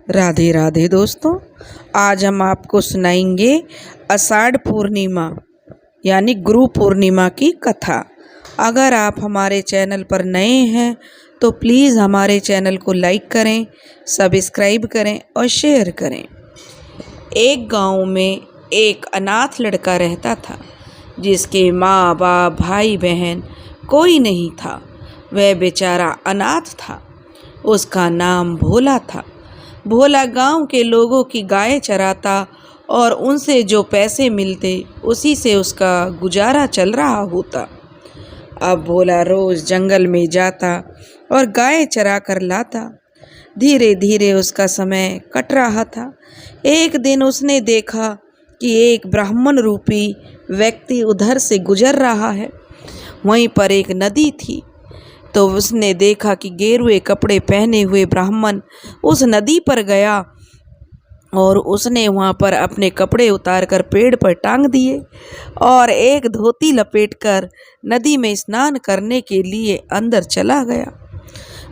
राधे राधे दोस्तों, आज हम आपको सुनाएंगे आषाढ़ पूर्णिमा यानी गुरु पूर्णिमा की कथा। अगर आप हमारे चैनल पर नए हैं तो प्लीज़ हमारे चैनल को लाइक करें, सब्सक्राइब करें और शेयर करें। एक गांव में एक अनाथ लड़का रहता था जिसके माँ बाप भाई बहन कोई नहीं था। वह बेचारा अनाथ था। उसका नाम भोला था। भोला गांव के लोगों की गायें चराता और उनसे जो पैसे मिलते उसी से उसका गुजारा चल रहा होता। अब भोला रोज़ जंगल में जाता और गायें चरा कर लाता। धीरे धीरे उसका समय कट रहा था। एक दिन उसने देखा कि एक ब्राह्मण रूपी व्यक्ति उधर से गुजर रहा है। वहीं पर एक नदी थी, तो उसने देखा कि गेरुए कपड़े पहने हुए ब्राह्मण उस नदी पर गया और उसने वहाँ पर अपने कपड़े उतार कर पेड़ पर टांग दिए और एक धोती लपेटकर नदी में स्नान करने के लिए अंदर चला गया।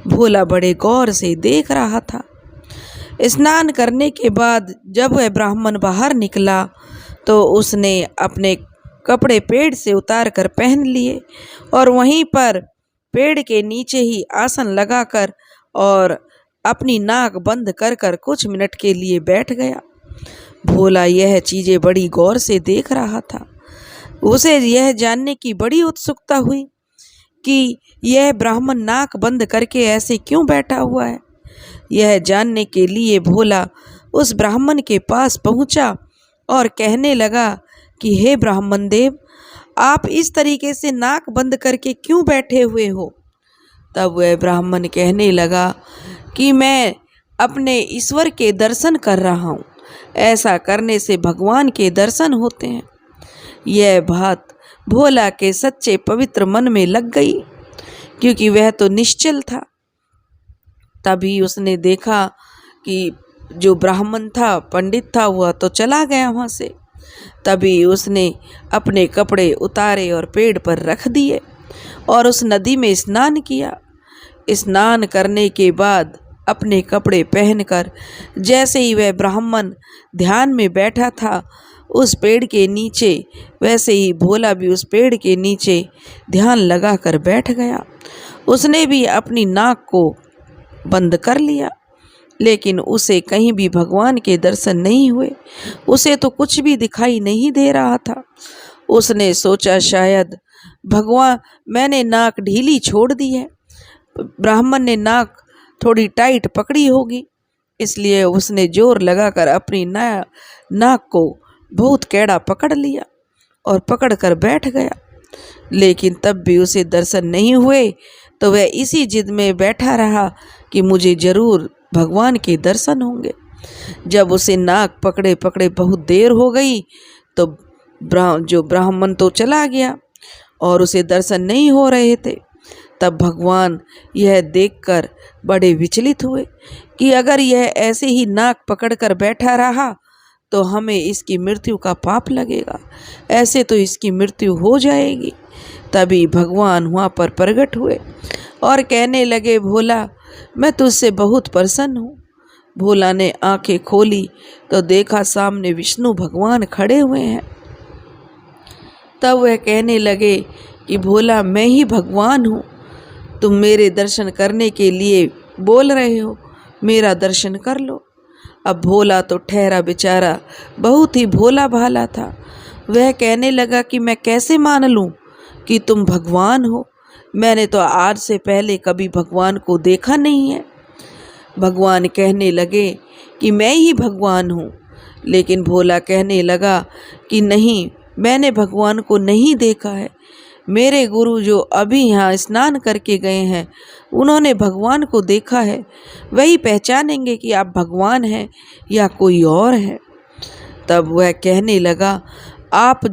भोला बड़े गौर से देख रहा था। स्नान करने के बाद जब वह ब्राह्मण बाहर निकला तो उसने अपने कपड़े पेड़ से उतार कर पहन लिए और वहीं पर पेड़ के नीचे ही आसन लगाकर और अपनी नाक बंद कर कर कुछ मिनट के लिए बैठ गया। भोला यह चीज़ें बड़ी गौर से देख रहा था। उसे यह जानने की बड़ी उत्सुकता हुई कि यह ब्राह्मण नाक बंद करके ऐसे क्यों बैठा हुआ है। यह जानने के लिए भोला उस ब्राह्मण के पास पहुंचा और कहने लगा कि हे ब्राह्मण देव, आप इस तरीके से नाक बंद करके क्यों बैठे हुए हो। तब वह ब्राह्मण कहने लगा कि मैं अपने ईश्वर के दर्शन कर रहा हूँ। ऐसा करने से भगवान के दर्शन होते हैं। यह बात भोला के सच्चे पवित्र मन में लग गई, क्योंकि वह तो निश्चल था। तभी उसने देखा कि जो ब्राह्मण था, पंडित था, वह तो चला गया वहाँ से। तभी उसने अपने कपड़े उतारे और पेड़ पर रख दिए और उस नदी में स्नान किया। स्नान करने के बाद अपने कपड़े पहनकर जैसे ही वह ब्राह्मण ध्यान में बैठा था उस पेड़ के नीचे, वैसे ही भोला भी उस पेड़ के नीचे ध्यान लगा कर बैठ गया। उसने भी अपनी नाक को बंद कर लिया, लेकिन उसे कहीं भी भगवान के दर्शन नहीं हुए। उसे तो कुछ भी दिखाई नहीं दे रहा था। उसने सोचा शायद भगवान मैंने नाक ढीली छोड़ दी है, ब्राह्मण ने नाक थोड़ी टाइट पकड़ी होगी, इसलिए उसने जोर लगाकर अपनी नाक को बहुत कैड़ा पकड़ लिया और पकड़ कर बैठ गया। लेकिन तब भी उसे दर्शन नहीं हुए, तो वह इसी जिद में बैठा रहा कि मुझे ज़रूर भगवान के दर्शन होंगे। जब उसे नाक पकड़े पकड़े बहुत देर हो गई तो जो ब्राह्मण तो चला गया और उसे दर्शन नहीं हो रहे थे। तब भगवान यह देखकर बड़े विचलित हुए कि अगर यह ऐसे ही नाक पकड़कर बैठा रहा तो हमें इसकी मृत्यु का पाप लगेगा, ऐसे तो इसकी मृत्यु हो जाएगी। तभी भगवान वहाँ पर प्रकट हुए और कहने लगे, भोला मैं तुझसे बहुत प्रसन्न हूँ। भोला ने आंखें खोली तो देखा सामने विष्णु भगवान खड़े हुए हैं। तब वह कहने लगे कि भोला मैं ही भगवान हूँ, तुम मेरे दर्शन करने के लिए बोल रहे हो, मेरा दर्शन कर लो। अब भोला तो ठहरा बेचारा बहुत ही भोला भाला था। वह कहने लगा कि मैं कैसे मान लूँ कि तुम भगवान हो, मैंने तो आज से पहले कभी भगवान को देखा नहीं है। भगवान कहने लगे कि मैं ही भगवान हूँ, लेकिन भोला कहने लगा कि नहीं, मैंने भगवान को नहीं देखा है। मेरे गुरु जो अभी यहाँ स्नान करके गए हैं उन्होंने भगवान को देखा है, वही पहचानेंगे कि आप भगवान हैं या कोई और है। तब वह कहने लगा, आप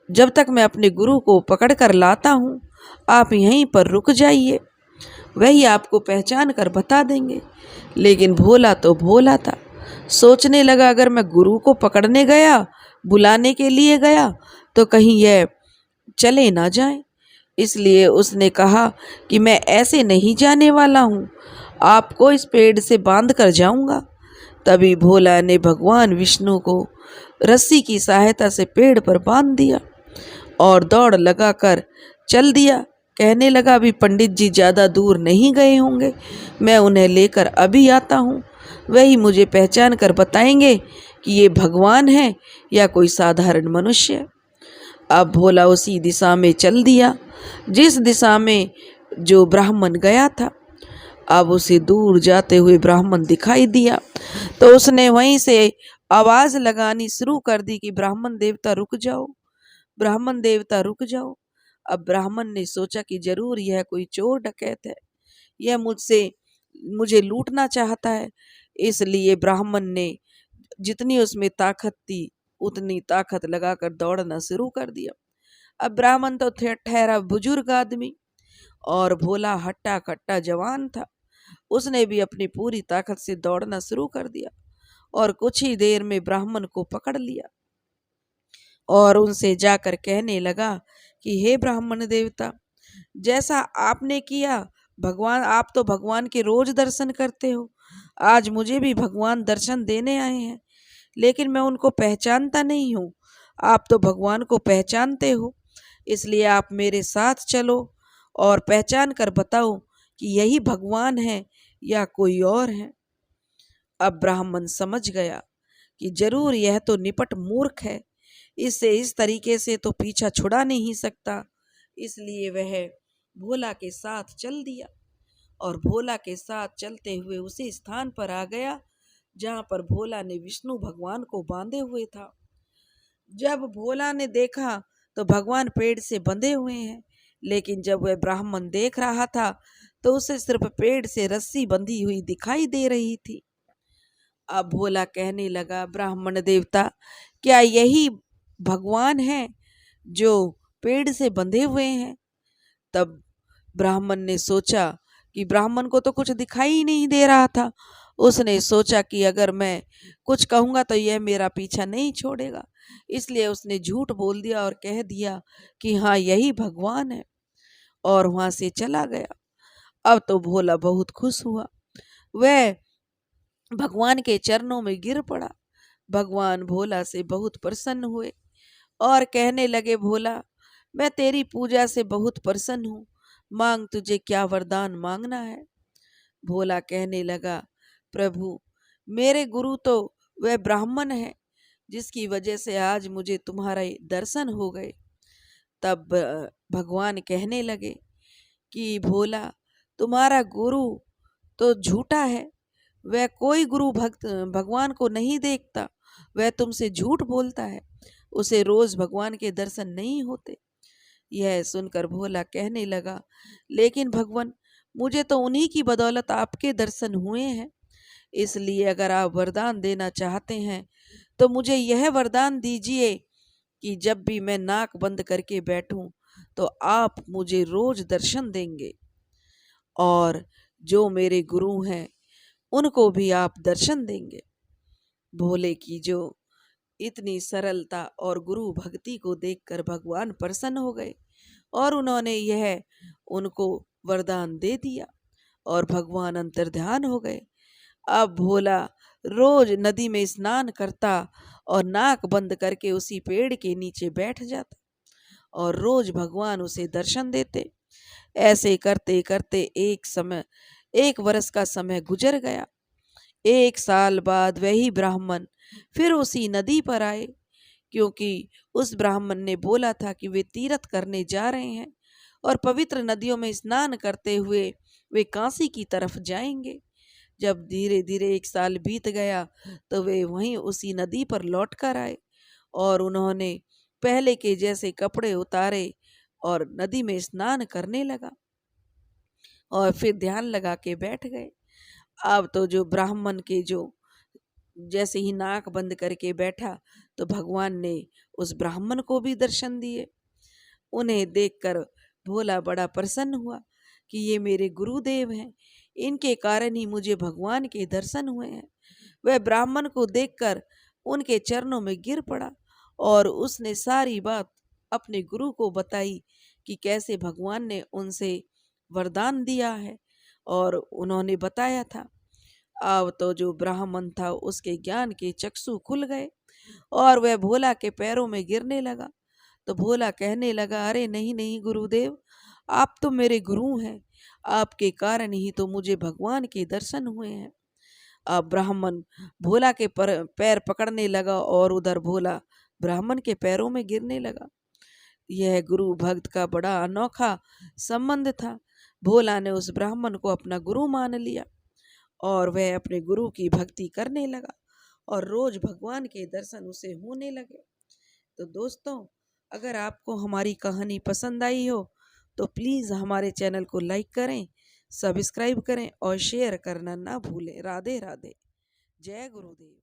जब तक मैं अपने गुरु को पकड़ कर लाता हूँ आप यहीं पर रुक जाइए, वही आपको पहचान कर बता देंगे। लेकिन भोला तो भोला था। सोचने लगा अगर मैं गुरु को पकड़ने गया, बुलाने के लिए गया, तो कहीं यह चले ना जाए। इसलिए उसने कहा कि मैं ऐसे नहीं जाने वाला हूँ, आपको इस पेड़ से बांध कर जाऊँगा। तभी भोला ने भगवान विष्णु को रस्सी की सहायता से पेड़ पर बांध दिया और दौड़ लगाकर चल दिया। कहने लगा, अभी पंडित जी ज़्यादा दूर नहीं गए होंगे, मैं उन्हें लेकर अभी आता हूँ, वही मुझे पहचान कर बताएंगे कि ये भगवान है या कोई साधारण मनुष्य। अब भोला उसी दिशा में चल दिया जिस दिशा में जो ब्राह्मण गया था। अब उसे दूर जाते हुए ब्राह्मण दिखाई दिया तो उसने वहीं से आवाज लगानी शुरू कर दी कि ब्राह्मण देवता रुक जाओ, ब्राह्मण देवता रुक जाओ। अब ब्राह्मण ने सोचा कि जरूर यह कोई चोर डकैत है, यह मुझे लूटना चाहता है। इसलिए ब्राह्मण ने जितनी उसमें ताकत थी उतनी ताकत लगाकर दौड़ना शुरू कर दिया। अब ब्राह्मण तो ठहरा बुजुर्ग आदमी और भोला हट्टा कट्टा जवान था। उसने भी अपनी पूरी ताकत से दौड़ना शुरू कर दिया और कुछ ही देर में ब्राह्मण को पकड़ लिया और उनसे जाकर कहने लगा कि हे ब्राह्मण देवता, जैसा आपने किया, भगवान, आप तो भगवान के रोज दर्शन करते हो, आज मुझे भी भगवान दर्शन देने आए हैं, लेकिन मैं उनको पहचानता नहीं हूँ। आप तो भगवान को पहचानते हो, इसलिए आप मेरे साथ चलो और पहचान कर बताओ कि यही भगवान है या कोई और है। अब ब्राह्मण समझ गया कि जरूर यह तो निपट मूर्ख है, इससे इस तरीके से तो पीछा छुड़ा नहीं सकता। इसलिए वह भोला के साथ चल दिया और भोला के साथ चलते हुए उसी स्थान पर आ गया जहां पर भोला ने विष्णु भगवान को बांधे हुए था। जब भोला ने देखा तो भगवान पेड़ से बंधे हुए हैं, लेकिन जब वह ब्राह्मण देख रहा था तो उसे सिर्फ पेड़ से रस्सी बंधी हुई दिखाई दे रही थी। अब भोला कहने लगा, ब्राह्मण देवता, क्या यही भगवान है जो पेड़ से बंधे हुए हैं? तब ब्राह्मण ने सोचा कि ब्राह्मण को तो कुछ दिखाई ही नहीं दे रहा था। उसने सोचा कि अगर मैं कुछ कहूँगा तो यह मेरा पीछा नहीं छोड़ेगा, इसलिए उसने झूठ बोल दिया और कह दिया कि हाँ यही भगवान है और वहां से चला गया। अब तो भोला बहुत खुश हुआ, वह भगवान के चरणों में गिर पड़ा। भगवान भोला से बहुत प्रसन्न हुए और कहने लगे, भोला, मैं तेरी पूजा से बहुत प्रसन्न हूँ, मांग, तुझे क्या वरदान मांगना है? भोला कहने लगा, प्रभु, मेरे गुरु तो वह ब्राह्मण है जिसकी वजह से आज मुझे तुम्हारे दर्शन हो गए। तब भगवान कहने लगे कि भोला, तुम्हारा गुरु तो झूठा है, वह कोई गुरु भक्त भगवान को नहीं देखता, वह तुमसे झूठ बोलता है, उसे रोज भगवान के दर्शन नहीं होते। यह सुनकर भोला कहने लगा, लेकिन भगवान, मुझे तो उन्हीं की बदौलत आपके दर्शन हुए हैं, इसलिए अगर आप वरदान देना चाहते हैं तो मुझे यह वरदान दीजिए कि जब भी मैं नाक बंद करके बैठूं तो आप मुझे रोज दर्शन देंगे और जो मेरे गुरु हैं उनको भी आप दर्शन देंगे। भोले की जो इतनी सरलता और गुरु भक्ति को देखकर भगवान प्रसन्न हो गए और उन्होंने यह उनको वरदान दे दिया और भगवान अंतर्ध्यान हो गए। अब भोला रोज नदी में स्नान करता और नाक बंद करके उसी पेड़ के नीचे बैठ जाता और रोज भगवान उसे दर्शन देते। ऐसे करते करते एक वर्ष का समय गुजर गया। 1 साल बाद वही ब्राह्मण फिर उसी नदी पर आए, क्योंकि उस ब्राह्मण ने बोला था कि वे तीर्थ करने जा रहे हैं और पवित्र नदियों में स्नान करते हुए वे काशी की तरफ जाएंगे। जब धीरे धीरे 1 साल बीत गया तो वे वहीं उसी नदी पर लौट कर आए और उन्होंने पहले के जैसे कपड़े उतारे और नदी में स्नान करने लगा और फिर ध्यान लगा के बैठ गए। अब तो जो ब्राह्मण के जो जैसे ही नाक बंद करके बैठा तो भगवान ने उस ब्राह्मण को भी दर्शन दिए। उन्हें देखकर भोला बड़ा प्रसन्न हुआ कि ये मेरे गुरुदेव हैं, इनके कारण ही मुझे भगवान के दर्शन हुए हैं। वह ब्राह्मण को देखकर उनके चरणों में गिर पड़ा और उसने सारी बात अपने गुरु को बताई कि कैसे भगवान ने उनसे वरदान दिया है और उन्होंने बताया था। अब तो जो ब्राह्मण था उसके ज्ञान के चक्षु खुल गए और वह भोला के पैरों में गिरने लगा। तो भोला कहने लगा, अरे नहीं नहीं गुरुदेव, आप तो मेरे गुरु हैं, आपके कारण ही तो मुझे भगवान के दर्शन हुए हैं। अब ब्राह्मण भोला के पैर पकड़ने लगा और उधर भोला ब्राह्मण के पैरों में गिरने लगा। यह गुरु भक्त का बड़ा अनोखा संबंध था। भोला ने उस ब्राह्मण को अपना गुरु मान लिया और वह अपने गुरु की भक्ति करने लगा और रोज भगवान के दर्शन उसे होने लगे। तो दोस्तों, अगर आपको हमारी कहानी पसंद आई हो तो प्लीज़ हमारे चैनल को लाइक करें, सब्सक्राइब करें और शेयर करना ना भूलें। राधे राधे। जय गुरुदेव।